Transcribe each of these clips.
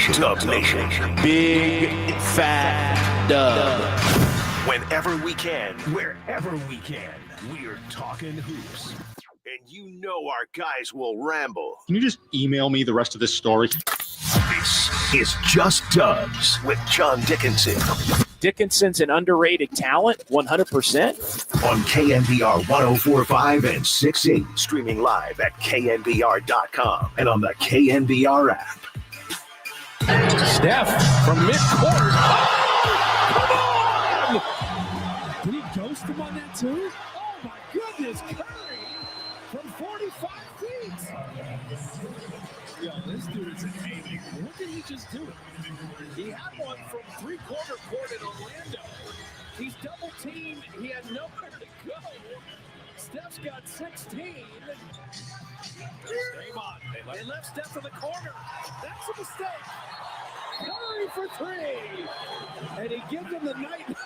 Nation. Dub Nation. Big Fat Dub. Whenever we can, wherever we can, we're talking hoops. And you know our guys will ramble. Can you just email me the rest of this story? This is Just Dubs with John Dicknson. Dickenson's an underrated talent, 100%. On KNBR 104.5 and 6.8. Streaming live at KNBR.com and on the KNBR app. Steph from midcourt. Oh, come on! Did he ghost him on that too? Oh my goodness, Curry from 45 feet. Yo, this dude is amazing. What did he just do? He had one from three-quarter court in Orlando. He's double-teamed. He had nowhere to go. Steph's got 16. They left Steph in the corner. That's a mistake. Curry for three. And he gives him the night-night.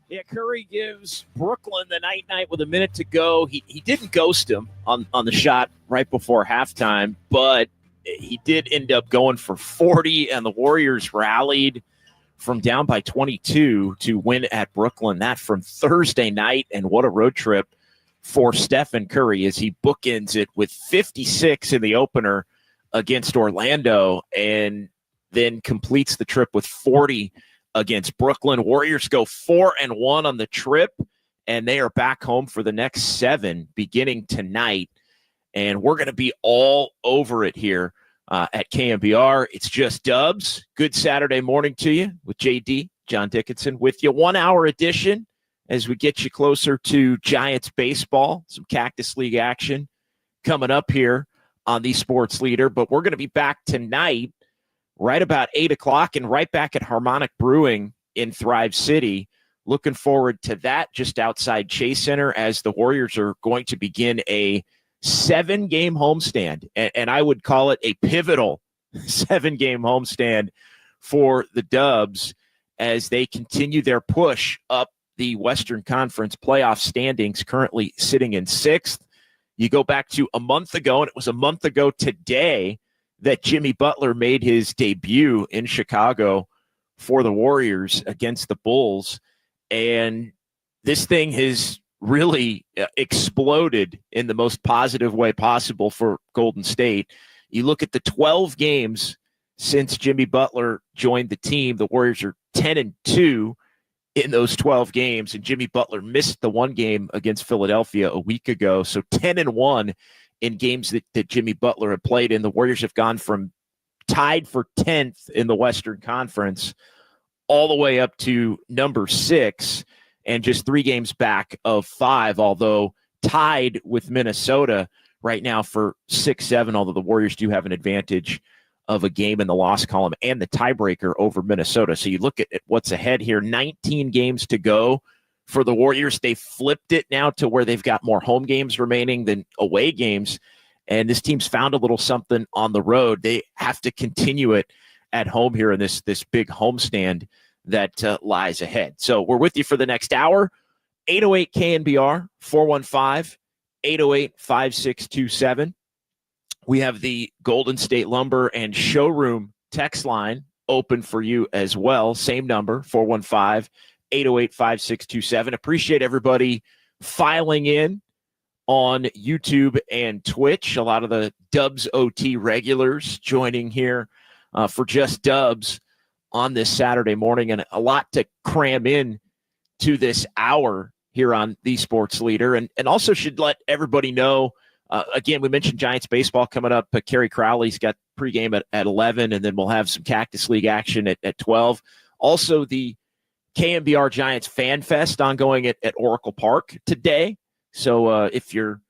Yeah, Curry gives Brooklyn the night-night with a minute to go. He didn't ghost him on the shot right before halftime, but he did end up going for 40, and the Warriors rallied from down by 22 to win at Brooklyn. That from Thursday night, and what a road trip for Stephen Curry as he bookends it with 56 in the opener against Orlando and then completes the trip with 40 against Brooklyn. Warriors go 4-1 on the trip, and they are back home for the next 7 beginning tonight. And we're going to be all over it here at KNBR. It's Just Dubs. Good Saturday morning to you with JD, John Dicknson, with you. 1 hour edition as we get you closer to Giants baseball, some Cactus League action coming up here on the Sports Leader. But we're going to be back tonight right about 8 o'clock and right back at Harmonic Brewing in Thrive City. Looking forward to that just outside Chase Center as the Warriors are going to begin a 7-game homestand. And I would call it a pivotal 7-game homestand for the Dubs as they continue their push up the Western Conference playoff standings, currently sitting in 6th. You go back to a month ago, and it was a month ago today that Jimmy Butler made his debut in Chicago for the Warriors against the Bulls. And this thing has really exploded in the most positive way possible for Golden State. You look at the 12 games since Jimmy Butler joined the team, the Warriors are 10-2 in those 12 games, and Jimmy Butler missed the one game against Philadelphia a week ago. So 10-1 in games that Jimmy Butler had played in. The Warriors have gone from tied for 10th in the Western Conference all the way up to number 6 and just 3 games back of 5, although tied with Minnesota right now for 6-7, although the Warriors do have an advantage of a game in the loss column and the tiebreaker over Minnesota. So you look at what's ahead here, 19 games to go for the Warriors. They flipped it now to where they've got more home games remaining than away games, and this team's found a little something on the road. They have to continue it at home here in this big homestand that lies ahead. So we're with you for the next hour. 808 KNBR, 415-808-5627. We have the Golden State Lumber and Showroom text line open for you as well. Same number, 415-808-5627. Appreciate everybody filing in on YouTube and Twitch. A lot of the Dubs OT regulars joining here for Just Dubs on this Saturday morning, and a lot to cram in to this hour here on the Sports Leader. And also should let everybody know, again, we mentioned Giants baseball coming up. Kerry Crowley's got pregame at 11, and then we'll have some Cactus League action at 12. Also, the KNBR Giants Fan Fest ongoing at Oracle Park today. So if you're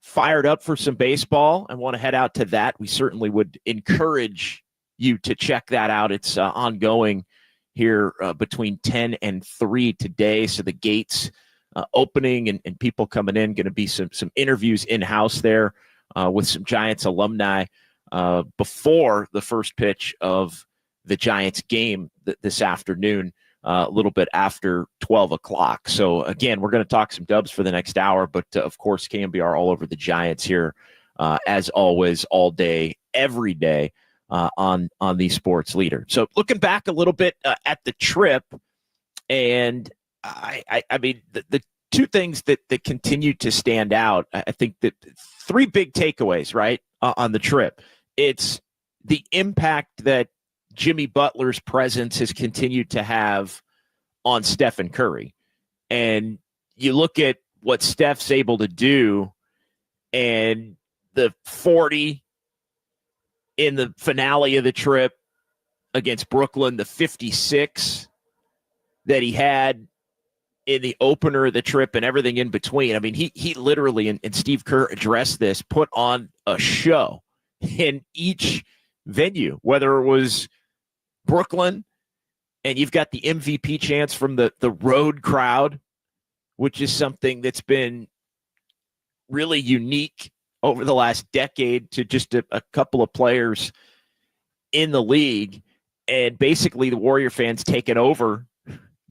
fired up for some baseball and want to head out to that, we certainly would encourage you to check that out. It's ongoing here between 10 and 3 today. So the gates opening and people coming in, going to be some interviews in-house there with some Giants alumni before the first pitch of the Giants game this afternoon, a little bit after 12 o'clock. So again, we're going to talk some Dubs for the next hour, but of course KNBR all over the Giants here as always, all day, every day on the Sports Leader. So looking back a little bit at the trip, and I mean, the two things that continue to stand out, I think that three big takeaways, right, on the trip. It's the impact that Jimmy Butler's presence has continued to have on Stephen Curry. And you look at what Steph's able to do, and the 40 in the finale of the trip against Brooklyn, the 56 that he had in the opener of the trip, and everything in between. I mean, he literally, and Steve Kerr addressed this, put on a show in each venue, whether it was Brooklyn, and you've got the MVP chants from the road crowd, which is something that's been really unique over the last decade to just a couple of players in the league. And basically the Warrior fans taking over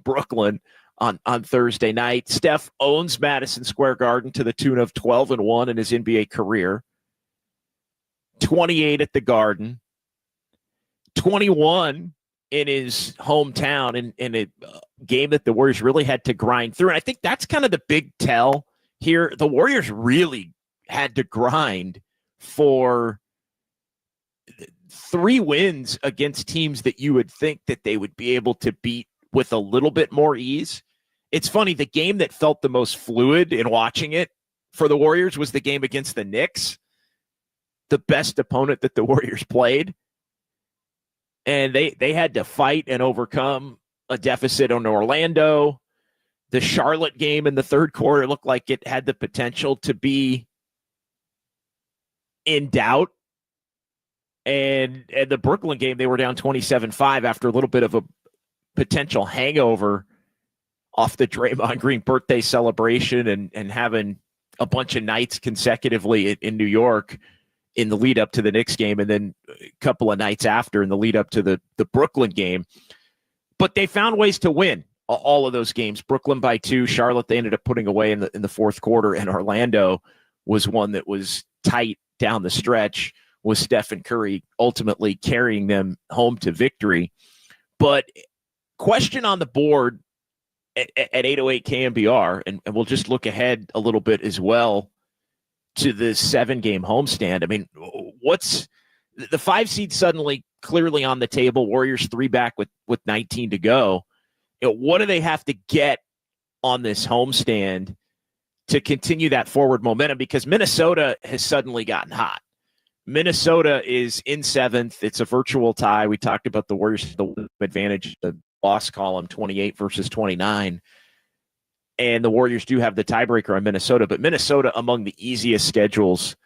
Brooklyn on Thursday night. Steph owns Madison Square Garden to the tune of 12-1 in his NBA career. 28 at the Garden. 21 in his hometown in a game that the Warriors really had to grind through. And I think that's kind of the big tell here. The Warriors really had to grind for 3 wins against teams that you would think that they would be able to beat with a little bit more ease. It's funny, the game that felt the most fluid in watching it for the Warriors was the game against the Knicks, the best opponent that the Warriors played. And they had to fight and overcome a deficit on Orlando. The Charlotte game in the third quarter looked like it had the potential to be in doubt. And the Brooklyn game, they were down 27-5 after a little bit of a potential hangover off the Draymond Green birthday celebration and having a bunch of nights consecutively in New York in the lead up to the Knicks game, and then a couple of nights after in the lead up to the Brooklyn game. But they found ways to win all of those games. Brooklyn by 2, Charlotte they ended up putting away in the fourth quarter, and Orlando was one that was tight down the stretch, with Stephen Curry ultimately carrying them home to victory. But question on the board at 808 KNBR, and we'll just look ahead a little bit as well to the 7-game homestand. I mean, what's the 5 seed suddenly clearly on the table? Warriors 3 back with 19 to go. What do they have to get on this homestand to continue that forward momentum? Because Minnesota has suddenly gotten hot. Minnesota is in 7th. It's a virtual tie. We talked about the Warriors' advantage, the loss column, 28 versus 29. And the Warriors do have the tiebreaker on Minnesota, but Minnesota among the easiest schedules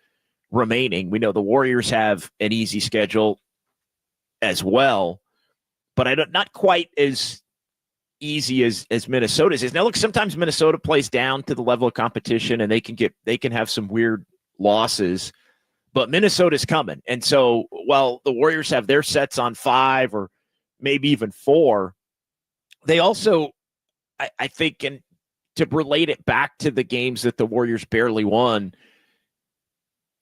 remaining. We know the Warriors have an easy schedule as well, but not quite as easy as Minnesota's is. Now, look, sometimes Minnesota plays down to the level of competition, and they can have some weird losses, but Minnesota's coming. And so while the Warriors have their sets on 5 or maybe even 4, they also, I think, and to relate it back to the games that the Warriors barely won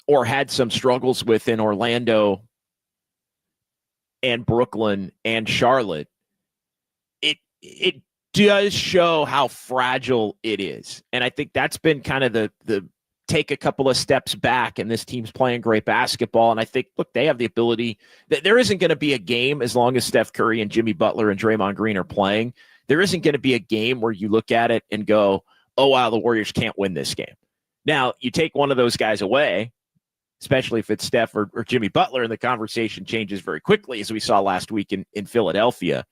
or had some struggles with in Orlando and Brooklyn and Charlotte, it does show how fragile it is. And I think that's been kind of the take a couple of steps back, and this team's playing great basketball. And I think, look, they have the ability that there isn't going to be a game as long as Steph Curry and Jimmy Butler and Draymond Green are playing. There isn't going to be a game where you look at it and go, oh, wow, the Warriors can't win this game. Now, you take one of those guys away, especially if it's Steph or Jimmy Butler, and the conversation changes very quickly, as we saw last week in Philadelphia.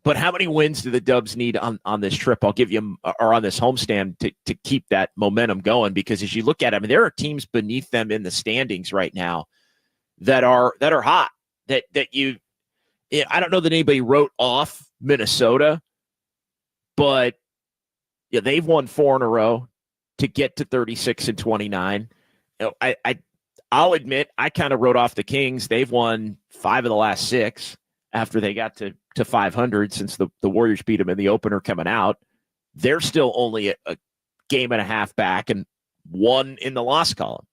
But how many wins do the Dubs need on this trip? I'll give you, or on this homestand, to keep that momentum going, because as you look at it, I mean, there are teams beneath them in the standings right now that are hot, that you, I don't know that anybody wrote off Minnesota, but yeah, they've won 4 in a row to get to 36 and 29. You know, I'll admit I kind of wrote off the Kings. They've won 5 of the last 6 after they got to 500 since the Warriors beat them in the opener coming out. They're still only a game and a half back and 1 in the loss column.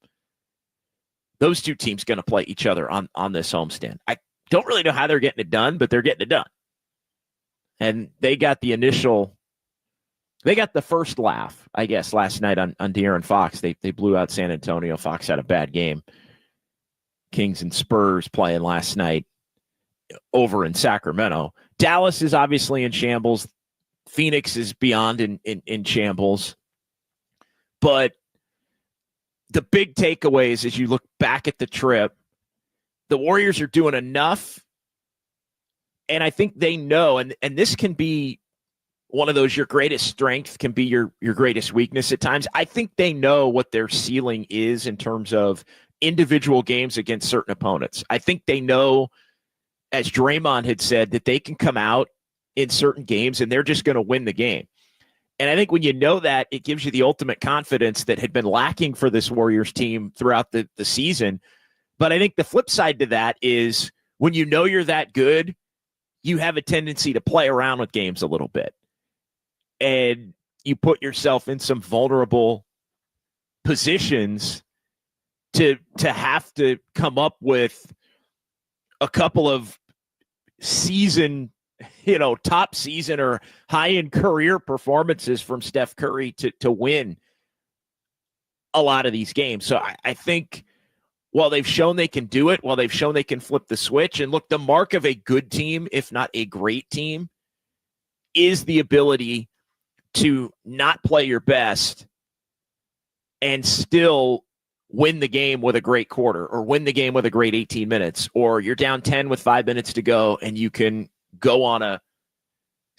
those two teams going to play each other on this homestand. I don't really know how they're getting it done, but they're getting it done. And they got the first laugh, I guess, last night on De'Aaron Fox. They blew out San Antonio. Fox had a bad game. Kings and Spurs playing last night over in Sacramento. Dallas is obviously in shambles. Phoenix is beyond in shambles. But the big takeaways as you look back at the trip, the Warriors are doing enough. And I think they know, and this can be one of those, your greatest strength can be your greatest weakness at times. I think they know what their ceiling is in terms of individual games against certain opponents. I think they know, as Draymond had said, that they can come out in certain games and they're just going to win the game. And I think when you know that, it gives you the ultimate confidence that had been lacking for this Warriors team throughout the season. But I think the flip side to that is when you know you're that good, you have a tendency to play around with games a little bit. And you put yourself in some vulnerable positions to have to come up with a couple of season, top season or high-end career performances from Steph Curry to win a lot of these games. So I think while they've shown they can do it, while they've shown they can flip the switch, and look, the mark of a good team, if not a great team, is the ability to not play your best and still win the game with a great quarter, or win the game with a great 18 minutes, or you're down 10 with 5 minutes to go and you can go on a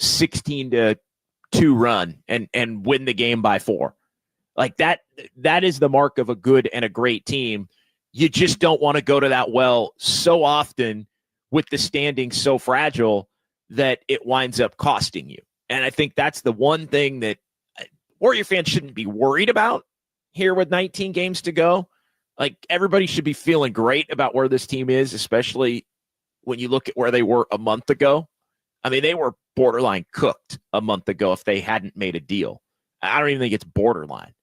16-2 run and win the game by 4. Like that is the mark of a good and a great team. You just don't want to go to that well so often with the standings so fragile that it winds up costing you. And I think that's the one thing that Warrior fans shouldn't be worried about here with 19 games to go. Like, everybody should be feeling great about where this team is, especially when you look at where they were a month ago. I mean, they were borderline cooked a month ago if they hadn't made a deal. I don't even think it's borderline.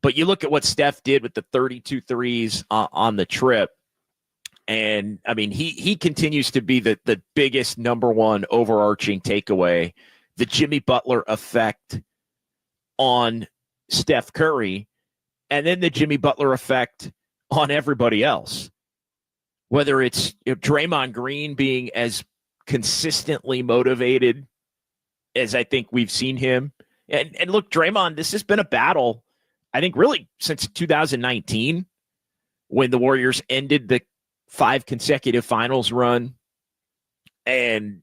But you look at what Steph did with the 32 threes on the trip, and, I mean, he continues to be the biggest number one overarching takeaway, the Jimmy Butler effect on Steph Curry, and then the Jimmy Butler effect on everybody else. Whether it's Draymond Green being as consistently motivated as I think we've seen him. And look, Draymond, this has been a battle, I think, really since 2019, when the Warriors ended the 5 consecutive finals run, and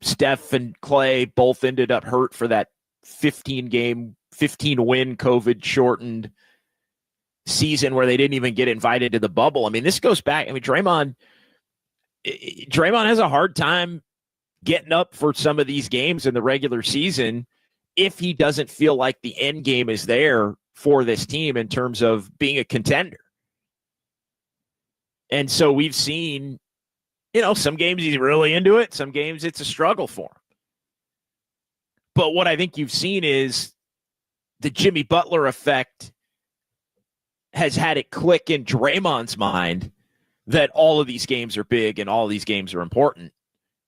Steph and Clay both ended up hurt for that 15-win COVID-shortened season where they didn't even get invited to the bubble. I mean, this goes back. I mean, Draymond has a hard time getting up for some of these games in the regular season if he doesn't feel like the end game is there for this team in terms of being a contender. And so we've seen, some games he's really into it. Some games it's a struggle for him. But what I think you've seen is the Jimmy Butler effect has had it click in Draymond's mind that all of these games are big and all of these games are important.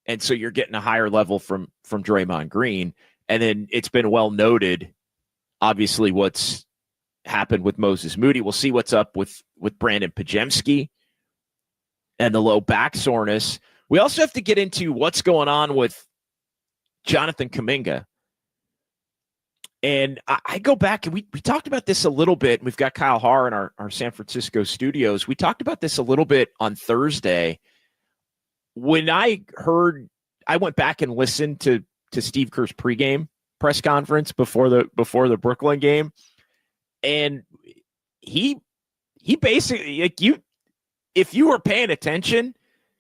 And so you're getting a higher level from Draymond Green. And then it's been well noted, obviously, what's happened with Moses Moody. We'll see what's up with Brandon Pajemski and the low back soreness. We also have to get into what's going on with Jonathan Kuminga. And I go back, and we talked about this a little bit. We've got Kyle Haar in our San Francisco studios. We talked about this a little bit on Thursday. When I went back and listened to Steve Kerr's pregame press conference before the Brooklyn game. And he basically, like, if you were paying attention,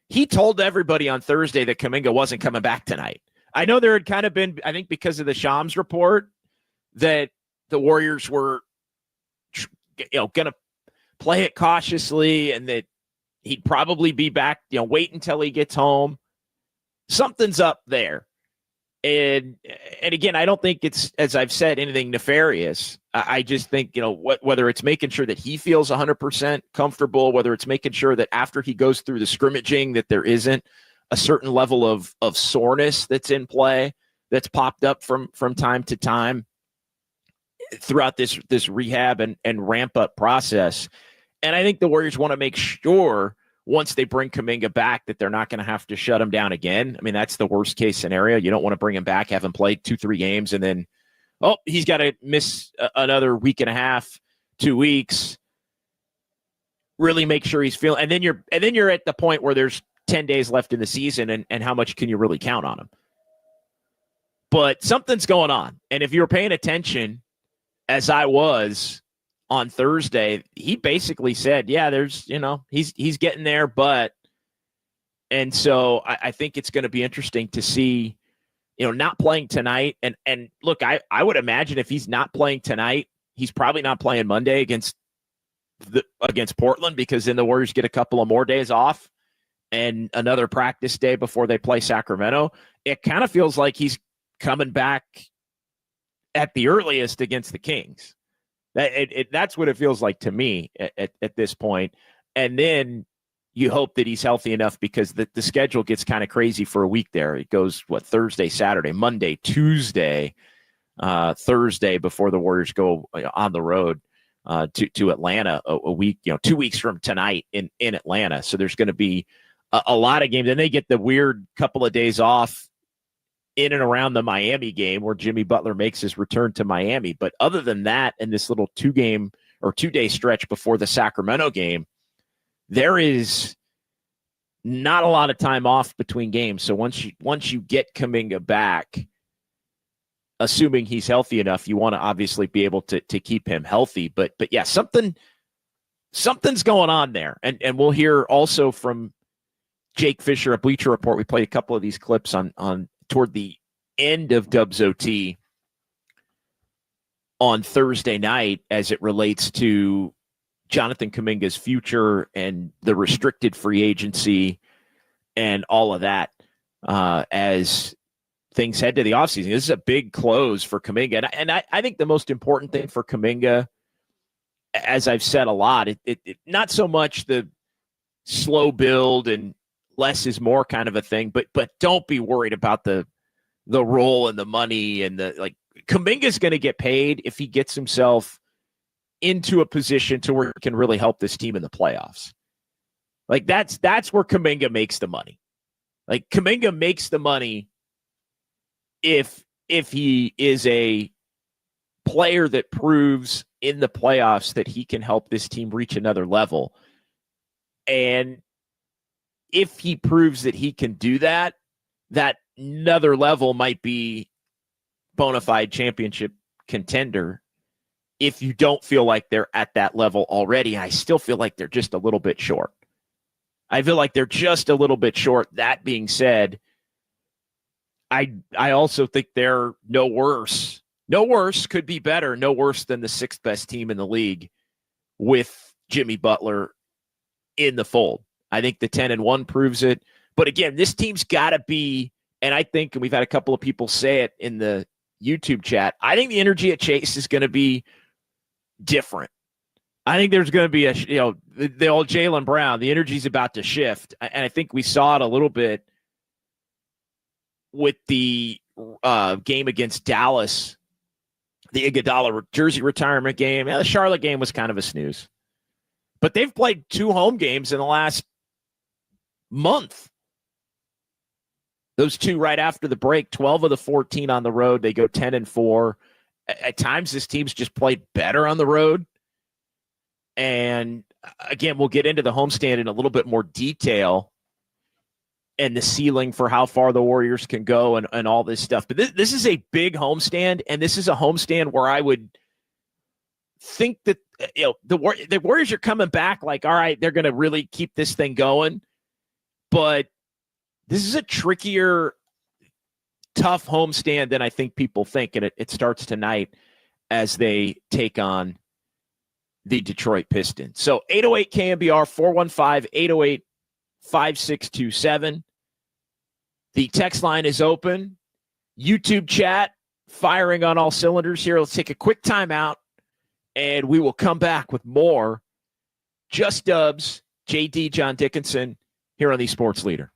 he told everybody on Thursday that Kuminga wasn't coming back tonight. I know there had kind of been, I think because of the Shams report, that the Warriors were, going to play it cautiously and that he'd probably be back, wait until he gets home. Something's up there. And again, I don't think it's, as I've said, anything nefarious. I just think, whether it's making sure that he feels 100% comfortable, whether it's making sure that after he goes through the scrimmaging that there isn't a certain level of soreness that's in play, that's popped up from time to time throughout this rehab and ramp up process. And I think the Warriors want to make sure once they bring Kuminga back that they're not going to have to shut him down again. I mean, that's the worst case scenario. You don't want to bring him back, have him play 2-3 games, and then, he's got to miss another week and a half, 2 weeks. Really make sure he's feeling, and then you're at the point where there's 10 days left in the season, and how much can you really count on him? But something's going on. And if you're paying attention, as I was on Thursday, he basically said, yeah, there's, he's getting there, but, and so I think it's going to be interesting to see, not playing tonight. And look, I would imagine if he's not playing tonight, he's probably not playing Monday against Portland, because then the Warriors get a couple of more days off and another practice day before they play Sacramento. It kind of feels like he's coming back at the earliest against the Kings. That's what it feels like to me at this point. And then you hope that he's healthy enough, because the schedule gets kind of crazy for a week there. It goes, Thursday, Saturday, Monday, Tuesday, Thursday before the Warriors go on the road to Atlanta a week, 2 weeks from tonight in Atlanta. So there's going to be a lot of games. Then they get the weird couple of days off in and around the Miami game where Jimmy Butler makes his return to Miami. But other than that, in this little 2-day stretch before the Sacramento game, there is not a lot of time off between games. So once you get Kuminga back, assuming he's healthy enough, you want to obviously be able to keep him healthy. But yeah, something's going on there. And we'll hear also from Jake Fisher at Bleacher Report. We played a couple of these clips on toward the end of Dubs OT on Thursday night as it relates to Jonathan Kuminga's future and the restricted free agency and all of that as things head to the offseason. This is a big close for Kuminga. And I think the most important thing for Kuminga, as I've said a lot, it not so much the slow build and less is more kind of a thing, but don't be worried about the role and the money and Kuminga's going to get paid if he gets himself into a position to where he can really help this team in the playoffs. That's where Kuminga makes the money. Kuminga makes the money if he is a player that proves in the playoffs that he can help this team reach another level. And if he proves that he can do that, that another level might be bona fide championship contender. If you don't feel like they're at that level already, I still feel like they're just a little bit short. I feel like they're just a little bit short. That being said, I also think they're no worse. No worse, could be better. No worse than the 6th best team in the league with Jimmy Butler in the fold. I think the 10-1 proves it. But again, this team's got to be, and I think, and we've had a couple of people say it in the YouTube chat, I think the energy at Chase is going to be different. I think there's going to be the old Jaylen Brown, the energy's about to shift. And I think we saw it a little bit with the game against Dallas, the Iguodala jersey retirement game. Yeah, the Charlotte game was kind of a snooze. But they've played 2 home games in the last month. Those 2 right after the break, 12 of the 14 on the road. They go 10-4. At times, this team's just played better on the road. And again, we'll get into the homestand in a little bit more detail and the ceiling for how far the Warriors can go and all this stuff. But this is a big homestand, and this is a homestand where I would think that the Warriors are coming back all right, they're going to really keep this thing going. But this is a trickier, tough homestand than I think people think, and it starts tonight as they take on the Detroit Pistons. So 808 KNBR 415-808-5627. The text line is open. YouTube chat firing on all cylinders here. Let's take a quick timeout, and we will come back with more Just Dubs, JD, John Dicknson, here on the Sports Leader.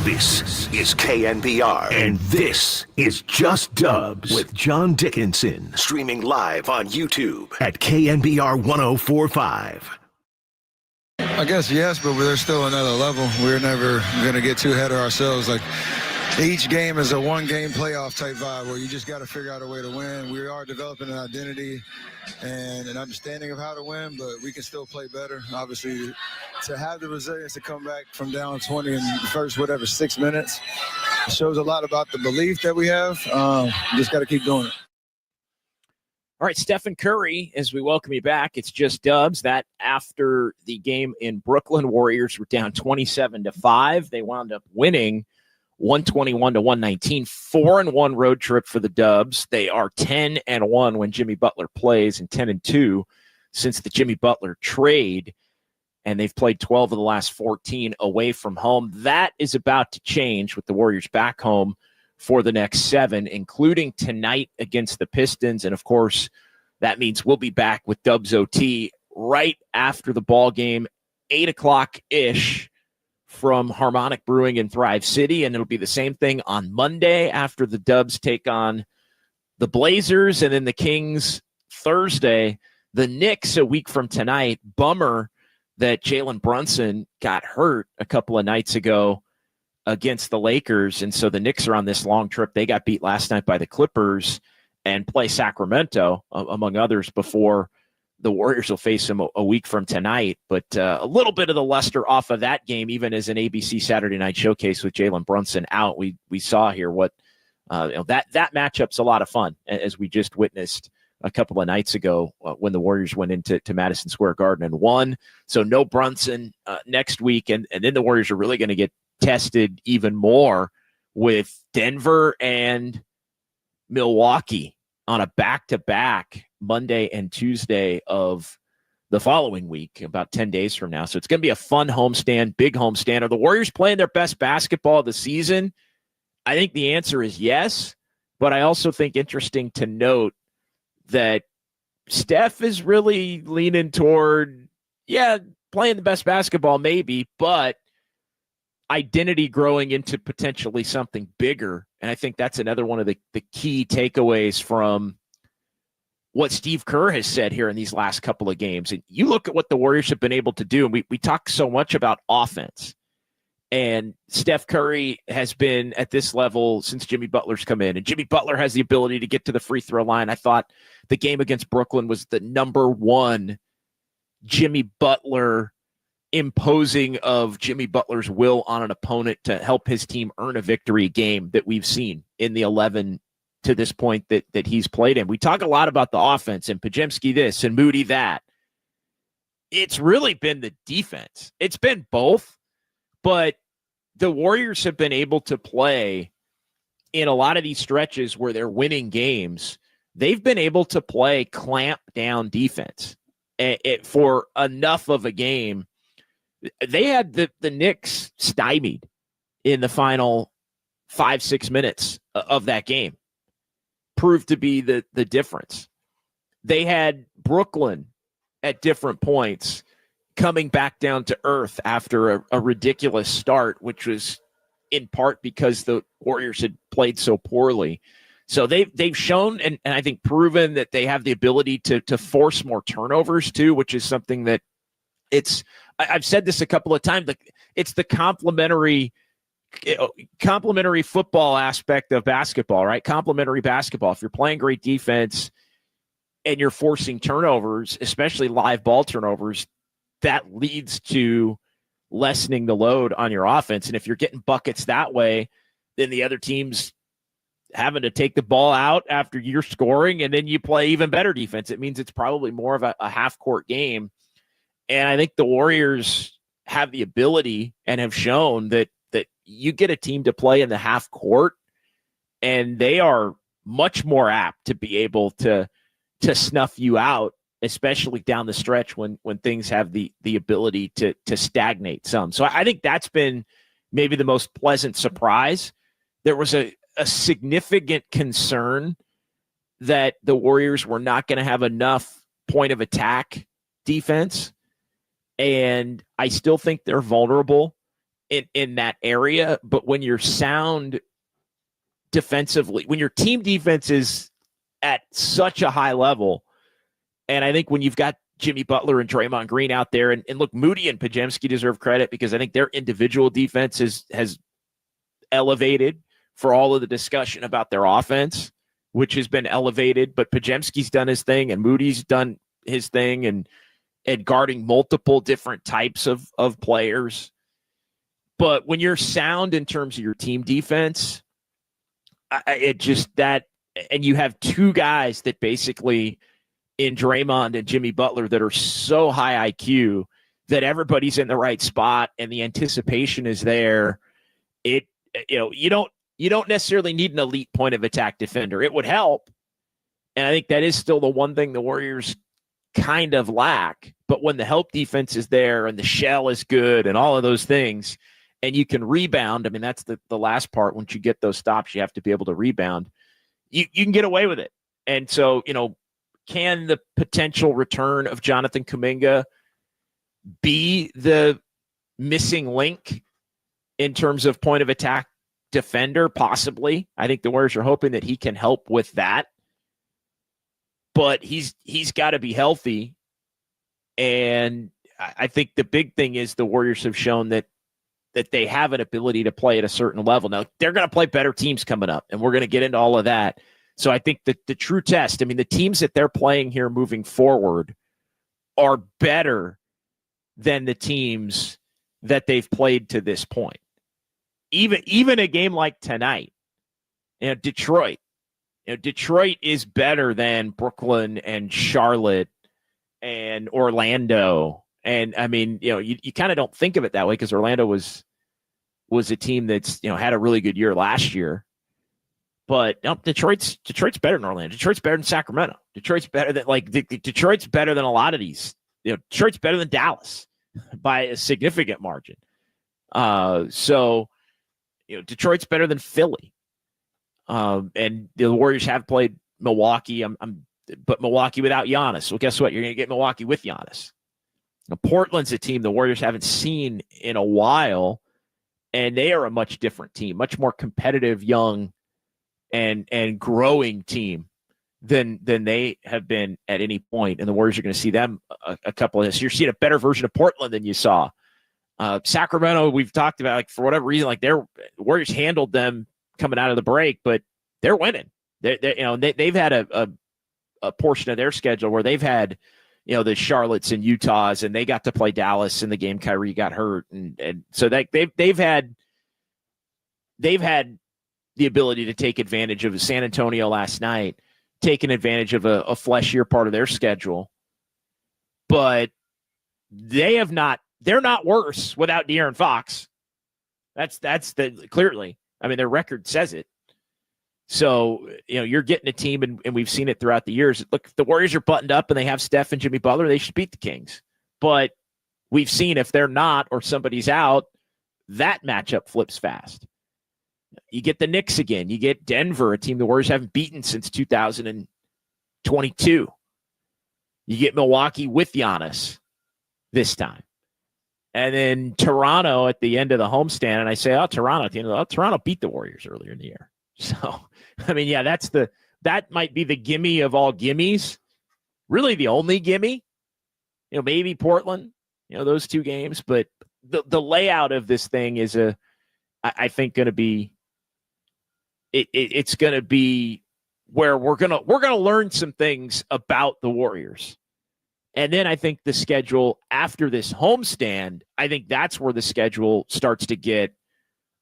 This is KNBR, and this is Just Dubs with John Dicknson, streaming live on YouTube at KNBR 1045. I guess yes, but there's still another level. We're never going to get too ahead of ourselves. Like, each game is a one-game playoff type vibe where you just got to figure out a way to win. We are developing an identity and an understanding of how to win, but we can still play better. Obviously, to have the resilience to come back from down 20 in the first, 6 minutes, shows a lot about the belief that we have. Just got to keep doing it. All right, Stephen Curry, as we welcome you back, it's Just Dubs. That after the game in Brooklyn, Warriors were down 27-5. They wound up winning 121-119, 4-1 road trip for the Dubs. They are 10-1 when Jimmy Butler plays and 10-2 since the Jimmy Butler trade. And they've played 12 of the last 14 away from home. That is about to change with the Warriors back home for the next 7, including tonight against the Pistons. And, of course, that means we'll be back with Dubs OT right after the ball game, 8 o'clock-ish from Harmonic Brewing in Thrive City. And it'll be the same thing on Monday after the Dubs take on the Blazers, and then the Kings Thursday. The Knicks a week from tonight. Bummer that Jalen Brunson got hurt a couple of nights ago against the Lakers, and so the Knicks are on this long trip. They got beat last night by the Clippers and play Sacramento, among others, before the Warriors will face them a week from tonight. But a little bit of the luster off of that game, even as an ABC Saturday Night Showcase with Jalen Brunson out. We saw here what that matchup's a lot of fun, as we just witnessed a couple of nights ago when the Warriors went into Madison Square Garden and won. So no Brunson next week, and then the Warriors are really going to get tested even more with Denver and Milwaukee on a back-to-back Monday and Tuesday of the following week, about 10 days from now. So it's going to be a fun homestand, big homestand. Are the Warriors playing their best basketball of the season? I think the answer is yes, but I also think interesting to note that Steph is really leaning toward, playing the best basketball maybe, but identity growing into potentially something bigger. And I think that's another one of the key takeaways from what Steve Kerr has said here in these last couple of games. And you look at what the Warriors have been able to do, and we talk so much about offense. And Steph Curry has been at this level since Jimmy Butler's come in. And Jimmy Butler has the ability to get to the free throw line. I thought the game against Brooklyn was the number one Jimmy Butler imposing of Jimmy Butler's will on an opponent to help his team earn a victory game that we've seen in the 11 to this point that he's played in. We talk a lot about the offense and Podziemski this and Moody that. It's really been the defense. It's been both, but the Warriors have been able to play in a lot of these stretches where they're winning games. They've been able to play clamp down defense for enough of a game. They had the Knicks stymied in the final 5-6 minutes of that game. Proved to be the difference. They had Brooklyn at different points coming back down to earth after a ridiculous start, which was in part because the Warriors had played so poorly. So they've shown and I think proven that they have the ability to force more turnovers too, which is something that I've said this a couple of times. It's the complementary football aspect of basketball, right? Complementary basketball. If you're playing great defense and you're forcing turnovers, especially live ball turnovers, that leads to lessening the load on your offense. And if you're getting buckets that way, then the other team's having to take the ball out after you're scoring, and then you play even better defense. It means it's probably more of a half-court game. And I think the Warriors have the ability and have shown that you get a team to play in the half court, and they are much more apt to be able to snuff you out, especially down the stretch when things have the ability to stagnate some. So I think that's been maybe the most pleasant surprise. There was a significant concern that the Warriors were not going to have enough point of attack defense. And I still think they're vulnerable in that area. But when you're sound defensively, when your team defense is at such a high level, and I think when you've got Jimmy Butler and Draymond Green out there, and look, Moody and Podziemski deserve credit because I think their individual defense has elevated for all of the discussion about their offense, which has been elevated. But Podziemski's done his thing, and Moody's done his thing, and guarding multiple different types of players. But when you're sound in terms of your team defense, it just that, and you have two guys that basically in Draymond and Jimmy Butler that are so high IQ that everybody's in the right spot and the anticipation is there. You don't necessarily need an elite point of attack defender. It would help. And I think that is still the one thing the Warriors kind of lack. But when the help defense is there and the shell is good and all of those things, and you can rebound, I mean, that's the last part. Once you get those stops, you have to be able to rebound. You can get away with it. And so, can the potential return of Jonathan Kuminga be the missing link in terms of point of attack defender? Possibly. I think the Warriors are hoping that he can help with that. But he's got to be healthy. And I think the big thing is the Warriors have shown that they have an ability to play at a certain level. Now, they're going to play better teams coming up, and we're going to get into all of that. So I think that the true test, I mean, the teams that they're playing here moving forward are better than the teams that they've played to this point. Even a game like tonight, Detroit. Detroit is better than Brooklyn and Charlotte and Orlando. And I mean, you kind of don't think of it that way because Orlando was a team that's, had a really good year last year. But Detroit's better than Orlando. Detroit's better than Sacramento. Detroit's better than Detroit's better than a lot of these. Detroit's better than Dallas by a significant margin. So Detroit's better than Philly. And the Warriors have played Milwaukee. But Milwaukee without Giannis. Well, guess what? You're going to get Milwaukee with Giannis. Now, Portland's a team the Warriors haven't seen in a while, and they are a much different team, much more competitive, young, and growing team than they have been at any point. And the Warriors are going to see them a couple of this. You're seeing a better version of Portland than you saw. Sacramento, we've talked about, for whatever reason, the Warriors handled them coming out of the break, but they're winning. They've had a portion of their schedule where they've had, the Charlottes and Utahs, and they got to play Dallas in the game Kyrie got hurt, and so they've had the ability to take advantage of San Antonio last night, taking advantage of a fleshier part of their schedule, but they're not worse without De'Aaron Fox. That's clearly. I mean, their record says it. So, you're getting a team, and we've seen it throughout the years. Look, if the Warriors are buttoned up and they have Steph and Jimmy Butler, they should beat the Kings. But we've seen if they're not or somebody's out, that matchup flips fast. You get the Knicks again. You get Denver, a team the Warriors haven't beaten since 2022. You get Milwaukee with Giannis this time. And then Toronto at the end of the homestand, and I say, Toronto at the end of Toronto beat the Warriors earlier in the year. So, I mean, yeah, that might be the gimme of all gimmies. Really the only gimme. Maybe Portland, those two games. But the layout of this thing is I think going to be it's going to be where we're gonna learn some things about the Warriors. And then I think the schedule after this homestand, I think that's where the schedule starts to get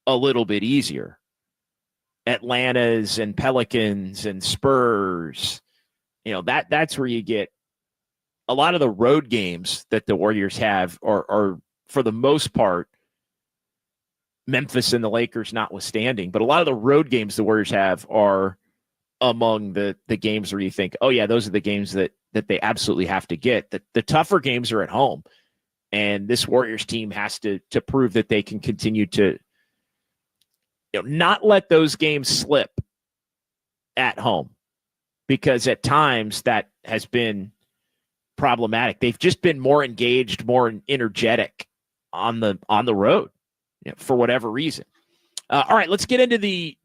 a little bit easier. Atlanta's and Pelicans and Spurs, that's where you get a lot of the road games that the Warriors have are for the most part, Memphis and the Lakers notwithstanding, but a lot of the road games the Warriors have are among the games where you think, oh yeah, those are the games that they absolutely have to get. The tougher games are at home, and this Warriors team has to prove that they can continue to not let those games slip at home, because at times that has been problematic. They've just been more engaged, more energetic on the road. for whatever reason. All right, let's get into the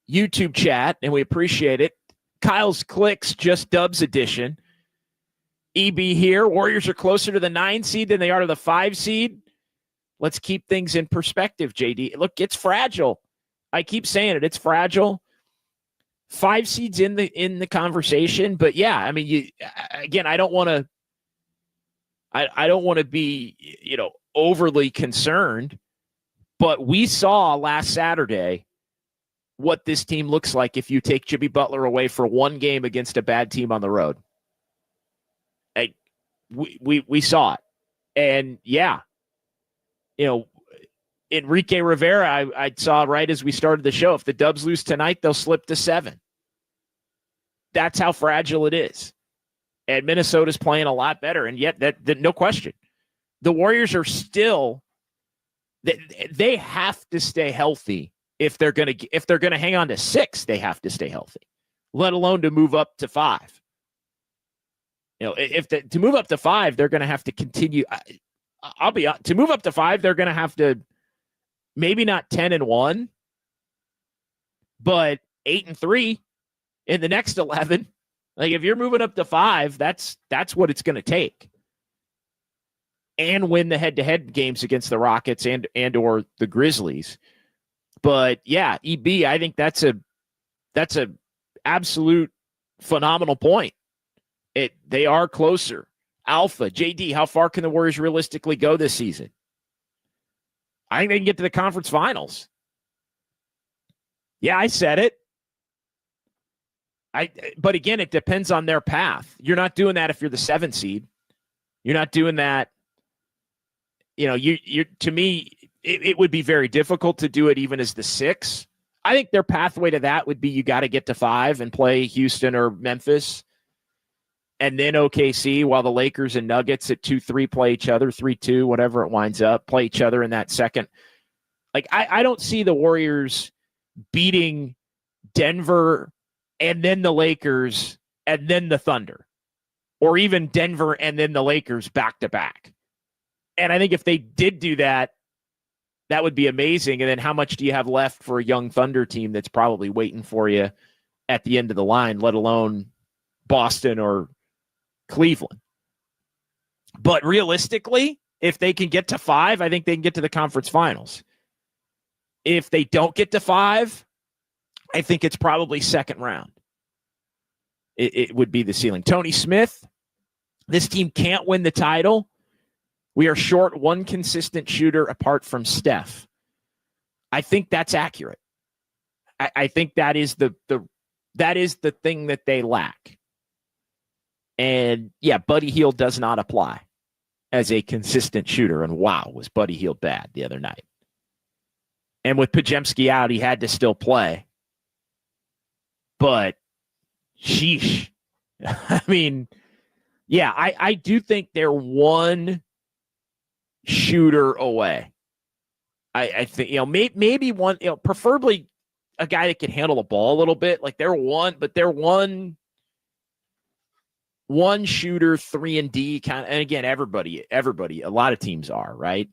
YouTube chat, and we appreciate it. Kyle's Clicks, Just Dubs edition. EB here. Warriors are closer to the 9 seed than they are to the 5 seed. Let's keep things in perspective, JD. Look, it's fragile. I keep saying it. It's fragile. 5 seeds in the conversation, but yeah, I mean, I don't want to. I don't want to be, overly concerned, but we saw last Saturday what this team looks like if you take Jimmy Butler away for one game against a bad team on the road. We saw it, and yeah, Enrique Rivera, I saw right as we started the show, if the Dubs lose tonight, they'll slip to 7. That's how fragile it is. And Minnesota's playing a lot better. And yet, that no question, the Warriors are still, they have to stay healthy if they're going to hang on to 6. They have to stay healthy, let alone to move up to 5. To move up to 5, they're going to have to continue. To move up to 5, they're going to have to maybe not 10-1, but 8-3 in the next 11. Like, if you're moving up to 5, that's what it's going to take. And win the head-to-head games against the Rockets and or the Grizzlies. But yeah, EB, I think that's a absolute phenomenal point. They are closer. Alpha, JD, how far can the Warriors realistically go this season? I think they can get to the conference finals. Yeah, I said it. But again, it depends on their path. You're not doing that if you're the 7 seed. You're not doing that. To me, it would be very difficult to do it even as the 6. I think their pathway to that would be you got to get to 5 and play Houston or Memphis. And then OKC, while the Lakers and Nuggets at 2-3 play each other, 3-2, whatever it winds up, play each other in that second. Like, I don't see the Warriors beating Denver and then the Lakers, and then the Thunder, or even Denver and then the Lakers back to back. And I think if they did do that, that would be amazing. And then how much do you have left for a young Thunder team that's probably waiting for you at the end of the line, let alone Boston or Cleveland? But realistically, if they can get to 5, I think they can get to the conference finals. If they don't get to 5, I think it's probably second round. It would be the ceiling. Tony Smith, this team can't win the title. We are short one consistent shooter apart from Steph. I think that's accurate. I think that is the thing that they lack. And yeah, Buddy Hield does not apply as a consistent shooter. And wow, was Buddy Hield bad the other night. And with Podziemski out, he had to still play. But sheesh. I mean, yeah, I do think they're one shooter away. I think, maybe one, preferably a guy that can handle the ball a little bit. Like they're one shooter, 3-and-D kind of, and again, everybody, a lot of teams are, right?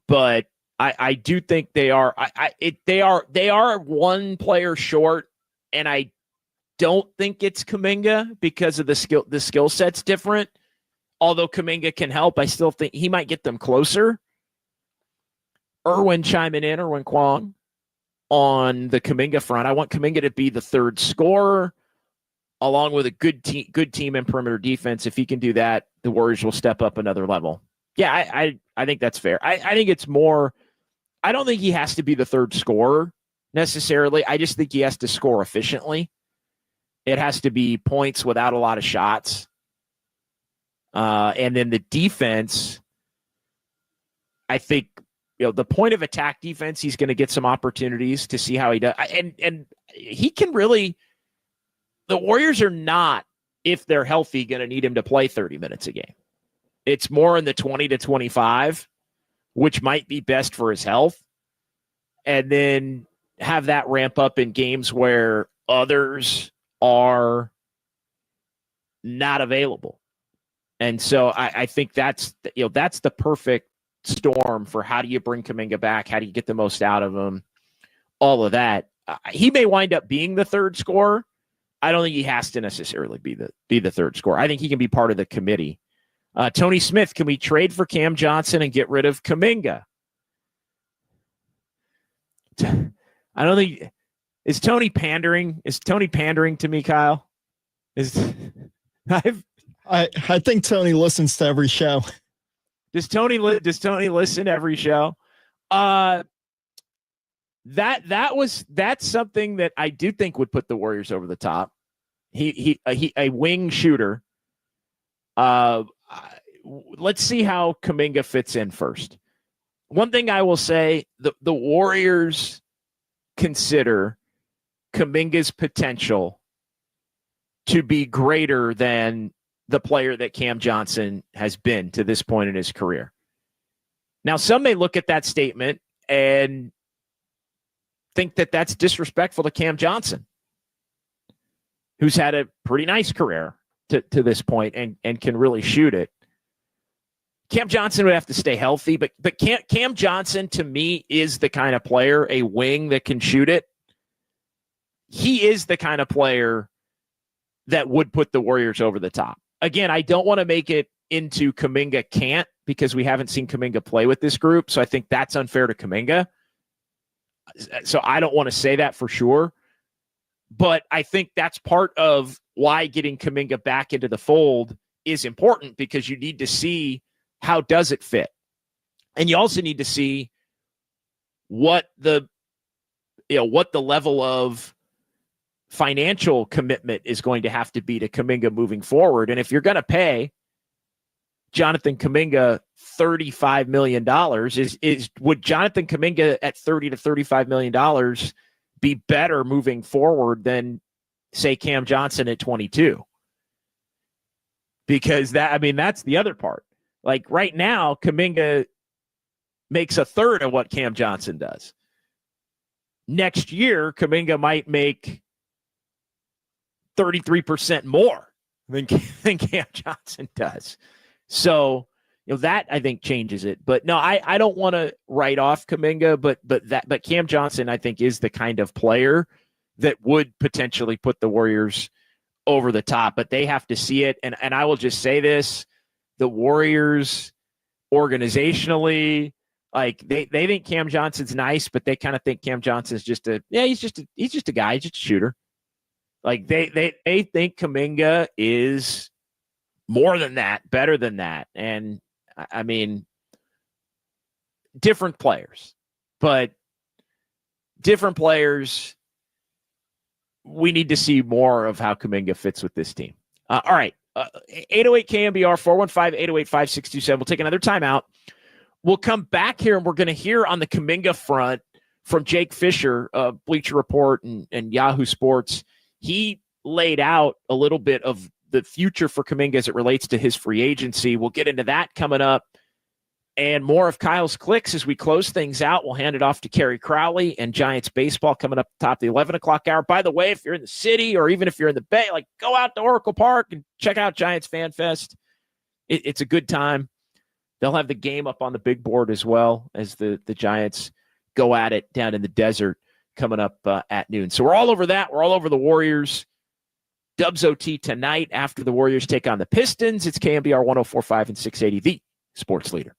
But I do think they are, they are one player short, and I don't think it's Kuminga because of the skill set's different. Although Kuminga can help, I still think he might get them closer. Irwin chiming in, Irwin Kwong, on the Kuminga front. I want Kuminga to be the third scorer, along with a good team and perimeter defense. If he can do that, the Warriors will step up another level. Yeah, I think that's fair. I think it's more, I don't think he has to be the third scorer necessarily. I just think he has to score efficiently. It has to be points without a lot of shots. And then the defense, I think, the point of attack defense, he's going to get some opportunities to see how he does. And he can really, the Warriors are not, if they're healthy, going to need him to play 30 minutes a game. It's more in the 20 to 25, which might be best for his health. And then have that ramp up in games where others are not available. And so I think that's the perfect storm for how do you bring Kuminga back? How do you get the most out of him? All of that. He may wind up being the third scorer. I don't think he has to necessarily be the third scorer. I think he can be part of the committee. Tony Smith, can we trade for Cam Johnson and get rid of Kuminga? I don't think is Tony pandering. Is Tony pandering to me, Kyle? I think Tony listens to every show. Does Tony listen to every show? That's something that I do think would put the Warriors over the top. He a wing shooter. Let's see how Kuminga fits in first. One thing I will say, the Warriors consider Kuminga's potential to be greater than the player that Cam Johnson has been to this point in his career. Now, some may look at that statement and think that that's disrespectful to Cam Johnson, who's had a pretty nice career to this point and can really shoot it. Cam Johnson would have to stay healthy, but Cam Johnson, to me, is the kind of player, a wing that can shoot it. He is the kind of player that would put the Warriors over the top. Again, I don't want to make it into Kuminga can't, because we haven't seen Kuminga play with this group, so I think that's unfair to Kuminga. So I don't want to say that for sure. But I think that's part of why getting Kuminga back into the fold is important, because you need to see how does it fit. And you also need to see what the level of financial commitment is going to have to be to Kuminga moving forward. And if you're going to pay Jonathan Kuminga $35 million, would Jonathan Kuminga at $30 to $35 million be better moving forward than, say, Cam Johnson at 22? Because that's the other part. Like right now, Kuminga makes a third of what Cam Johnson does. Next year, Kuminga might make 33% more than Cam Johnson does. So, that I think changes it. But no, I don't want to write off Kuminga, but Cam Johnson, I think, is the kind of player that would potentially put the Warriors over the top. But they have to see it. And I will just say this: the Warriors organizationally, like they think Cam Johnson's nice, but they kind of think Cam Johnson's he's just a guy, he's just a shooter. Like they think Kuminga is more than that, better than that. And I mean, different players, we need to see more of how Kuminga fits with this team. All right. 808 KNBR 415-808-5627. We'll take another timeout. We'll come back here and we're going to hear on the Kuminga front from Jake Fisher of Bleacher Report and Yahoo Sports. He laid out a little bit of the future for Kuminga as it relates to his free agency. We'll get into that coming up, and more of Kyle's clicks as we close things out. We'll hand it off to Kerry Crowley and Giants baseball coming up top of the 11 o'clock hour. By the way, if you're in the city or even if you're in the Bay, go out to Oracle Park and check out Giants Fan Fest. It's a good time. They'll have the game up on the big board as well as the Giants go at it down in the desert coming up at noon. So we're all over that. We're all over the Warriors. Dubs OT tonight after the Warriors take on the Pistons. It's KNBR 104.5 and 680, the sports leader.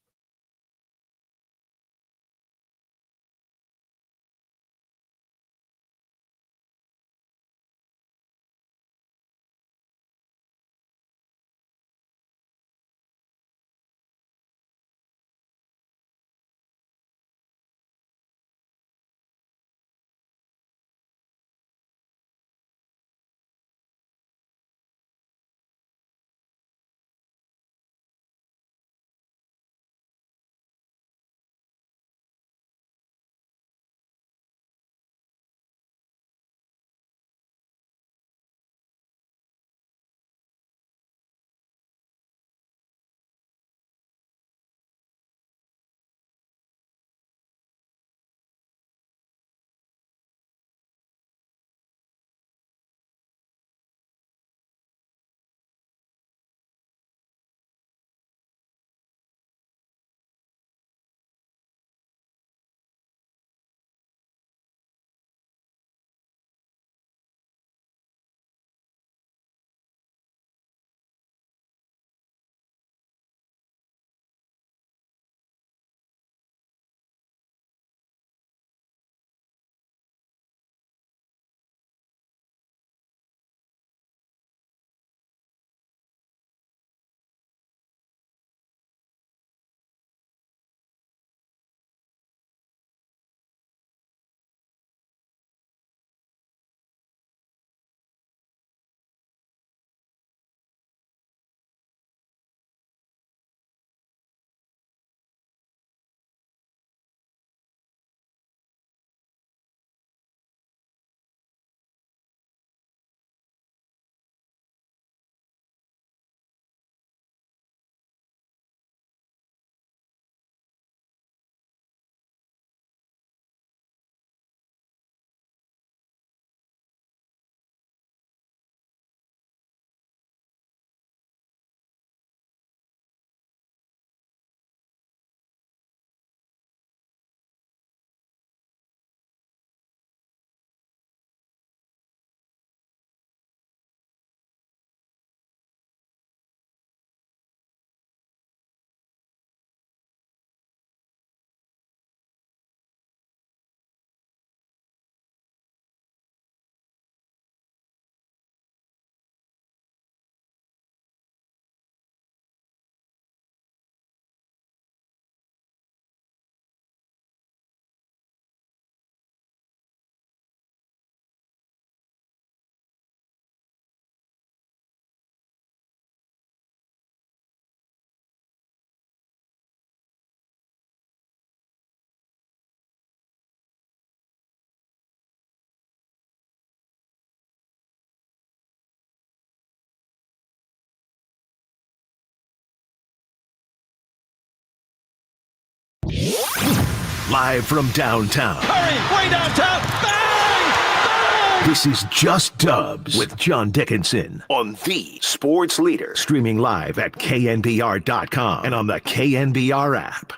Live from downtown. Curry, way downtown. Bang! Bang! This is Just Dubs with John Dickinson on the Sports Leader. Streaming live at KNBR.com and on the KNBR app.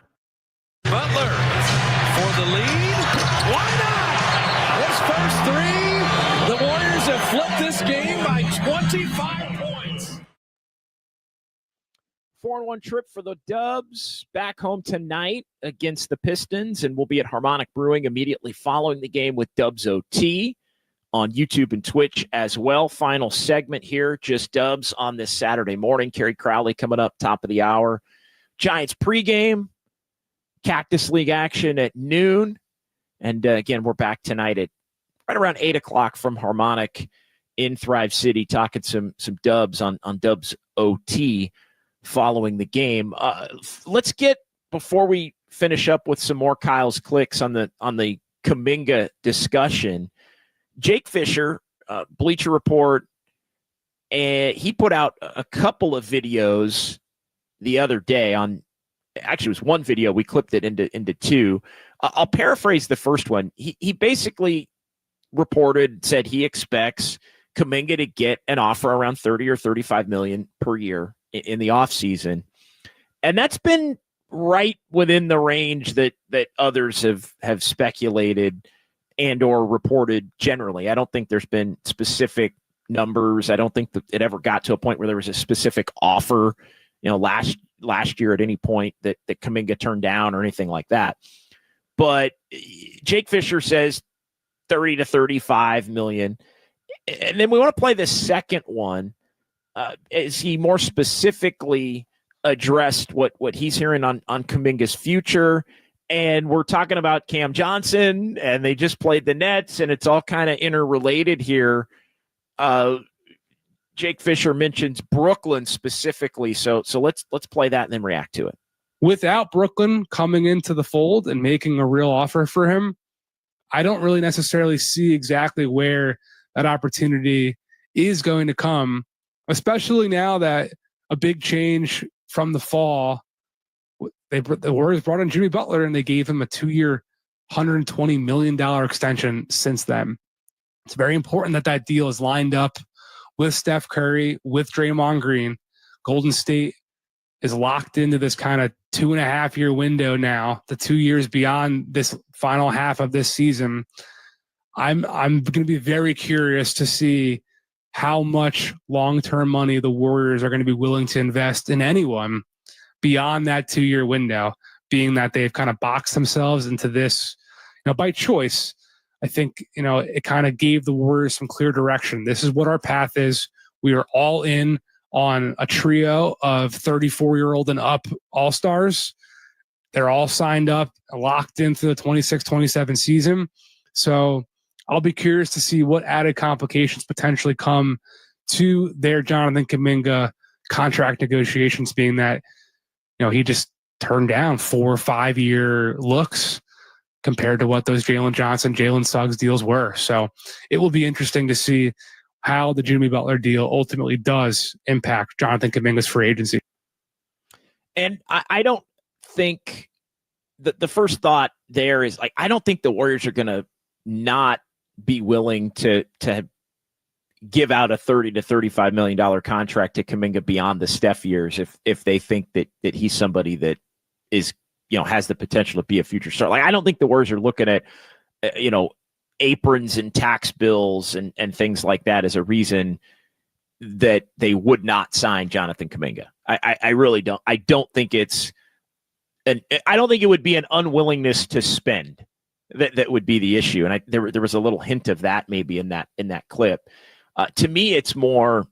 Butler for the lead. Why not? This first three, the Warriors have flipped this game by 25 points. 4-1 trip for the Dubs back home tonight against the Pistons, and we'll be at Harmonic Brewing immediately following the game with Dubs OT on YouTube and Twitch as well. Final segment here, Just Dubs on this Saturday morning. Kerry Crowley coming up top of the hour. Giants pregame, Cactus League action at noon. And again, we're back tonight at right around 8 o'clock from Harmonic in Thrive City, talking some Dubs on Dubs OT following the game. Let's get, before we finish up with some more Kyle's clicks on the Kuminga discussion, Jake Fisher, Bleacher Report, and he put out a couple of videos the other day on, actually it was one video, we clipped it into two. I'll paraphrase the first one. He basically said he expects Kuminga to get an offer around 30 or 35 million per year in the offseason. And that's been right within the range that others have speculated and or reported generally. I don't think there's been specific numbers. I don't think that it ever got to a point where there was a specific offer, last year at any point that Kuminga turned down or anything like that. But Jake Fisher says 30 to 35 million. And then we want to play the second one as he more specifically addressed what he's hearing on Kuminga's future. And we're talking about Cam Johnson, and they just played the Nets, and it's all kind of interrelated here. Jake Fisher mentions Brooklyn specifically, so let's play that and then react to it. Without Brooklyn coming into the fold and making a real offer for him, I don't really necessarily see exactly where that opportunity is going to come, especially now that a big change from the fall. The Warriors brought in Jimmy Butler, and they gave him a 2-year, $120 million extension since then. It's very important that deal is lined up with Steph Curry, with Draymond Green. Golden State is locked into this kind of 2.5-year window now, the 2 years beyond this final half of this season. I'm going to be very curious to see how much long-term money the Warriors are going to be willing to invest in anyone beyond that 2-year window, being that they've kind of boxed themselves into this, by choice. I think, it kind of gave the Warriors some clear direction. This is what our path is. We are all in on a trio of 34-year-old and up all-stars. They're all signed up, locked into the 26-27 season. So I'll be curious to see what added complications potentially come to their Jonathan Kuminga contract negotiations, being that, he just turned down 4 or 5 year looks compared to what those Jalen Johnson, Jalen Suggs deals were. So it will be interesting to see how the Jimmy Butler deal ultimately does impact Jonathan Kuminga's free agency. And I don't think the first thought there is, I don't think the Warriors are going to not be willing to give out a $30 to $35 million contract to Kuminga beyond the Steph years if they think that he's somebody that is, has the potential to be a future star. I don't think the Warriors are looking at, aprons and tax bills and things like that as a reason that they would not sign Jonathan Kuminga. I really don't. I don't think it's I don't think it would be an unwillingness to spend that would be the issue. And there was a little hint of that maybe in that clip. To me, it's more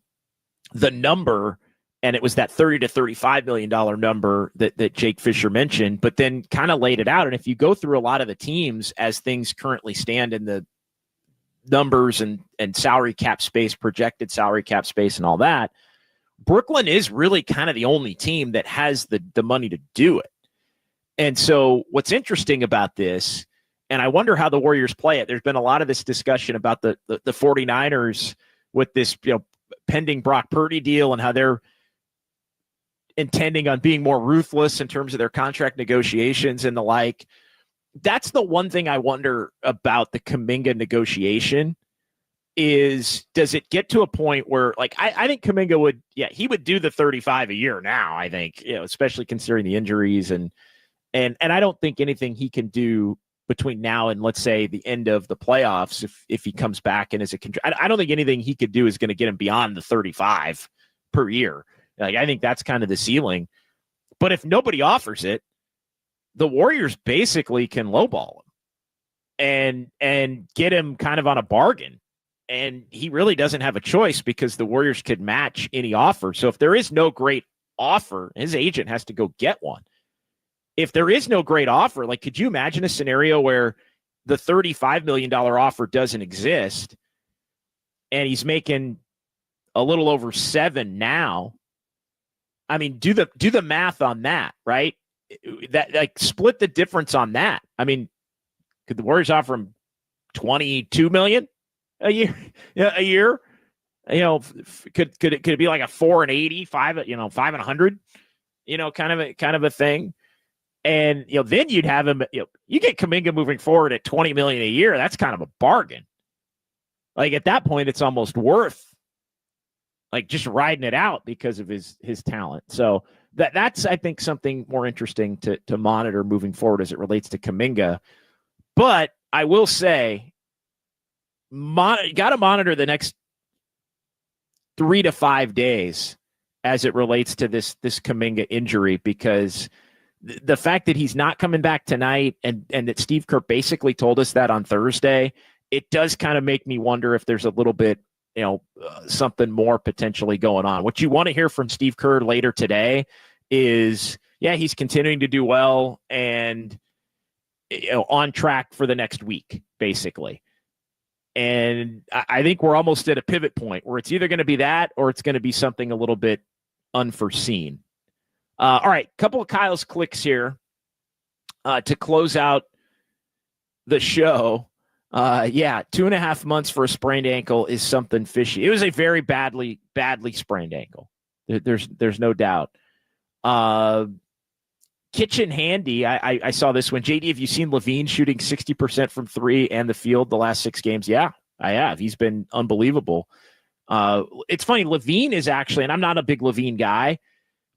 the number, and it was that $30 to $35 million number that Jake Fisher mentioned, but then kind of laid it out. And if you go through a lot of the teams as things currently stand in the numbers and salary cap space, projected salary cap space and all that, Brooklyn is really kind of the only team that has the money to do it. And so what's interesting about this, and I wonder how the Warriors play it, there's been a lot of this discussion about the 49ers with this, pending Brock Purdy deal and how they're intending on being more ruthless in terms of their contract negotiations and the like. that's the one thing I wonder about the Kuminga negotiation is, does it get to a point where, like, I think Kuminga would, he would do the 35 a year now, I think, especially considering the injuries and I don't think anything he can do between now and, let's say, the end of the playoffs, if he comes back and is I don't think anything he could do is going to get him beyond the 35 per year. Like, I think that's kind of the ceiling. But if nobody offers it, the Warriors basically can lowball him and get him kind of on a bargain. And he really doesn't have a choice because the Warriors could match any offer. So if there is no great offer, his agent has to go get one. If there is no great offer, like, could you imagine a scenario where the $35 million offer doesn't exist and he's making a little over $7 now? I mean, do the math on that, right? That, like, split the difference on that. I mean, could the Warriors offer him $22 million a year? Could it be like a 4 and 80, 5 and 100, kind of a thing? And, then you'd have him, you get Kuminga moving forward at $20 million a year. That's kind of a bargain. Like, at that point, it's almost worth, like, just riding it out because of his talent. So that's, I think, something more interesting to monitor moving forward as it relates to Kuminga. But I will say, got to monitor the next 3 to 5 days as it relates to this Kuminga injury, because the fact that he's not coming back tonight and that Steve Kerr basically told us that on Thursday, it does kind of make me wonder if there's a little bit, something more potentially going on. What you want to hear from Steve Kerr later today is, he's continuing to do well and, on track for the next week, basically. And I think we're almost at a pivot point where it's either going to be that or it's going to be something a little bit unforeseen. All right, couple of Kyle's clicks here to close out the show. 2.5 months for a sprained ankle is something fishy. It was a very badly sprained ankle. There's no doubt. Kitchen Handy, I saw this one. JD, have you seen Levine shooting 60% from 3 and the field the last 6 games? Yeah, I have. He's been unbelievable. It's funny, Levine is actually, and I'm not a big Levine guy,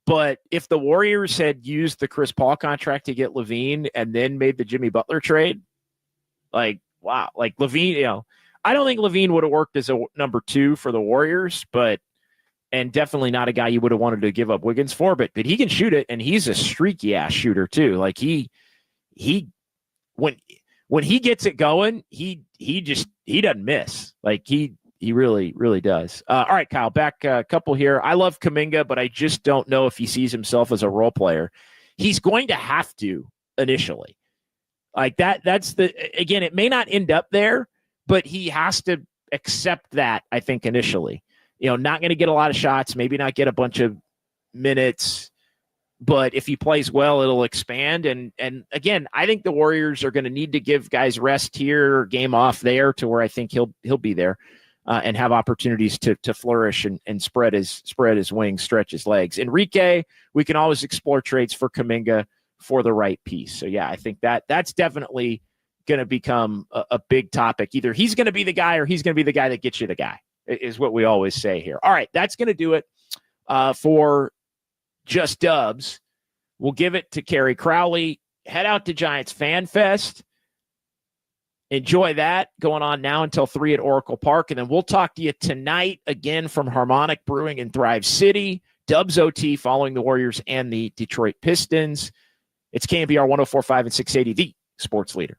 but if the Warriors had used the Chris Paul contract to get Levine and then made the Jimmy Butler trade, like, wow. Like, Levine, I don't think Levine would have worked as a number 2 for the Warriors, and definitely not a guy you would have wanted to give up Wiggins for, but he can shoot it, and he's a streaky ass shooter too. Like, he when he gets it going, he doesn't miss. Like, he really, really does. All right, Kyle, back a couple here. I love Kuminga, but I just don't know if he sees himself as a role player. He's going to have to initially. Like, that's again, it may not end up there, but he has to accept that, I think, initially. Not going to get a lot of shots, maybe not get a bunch of minutes, but if he plays well, it'll expand. And again, I think the Warriors are going to need to give guys rest here, game off there, to where I think he'll be there and have opportunities to flourish and spread his wings, stretch his legs. Enrique, we can always explore trades for Kuminga for the right piece. So I think that's definitely going to become a big topic. Either he's going to be the guy or he's going to be the guy that gets you the guy, is what we always say here. All right, that's going to do it for Just Dubs. We'll give it to Kerry Crowley. Head out to Giants Fan Fest. Enjoy that, going on now until 3 at Oracle Park. And then we'll talk to you tonight again from Harmonic Brewing in Thrive City. Dubs OT following the Warriors and the Detroit Pistons. It's KNBR 104.5 and 680, the sports leader.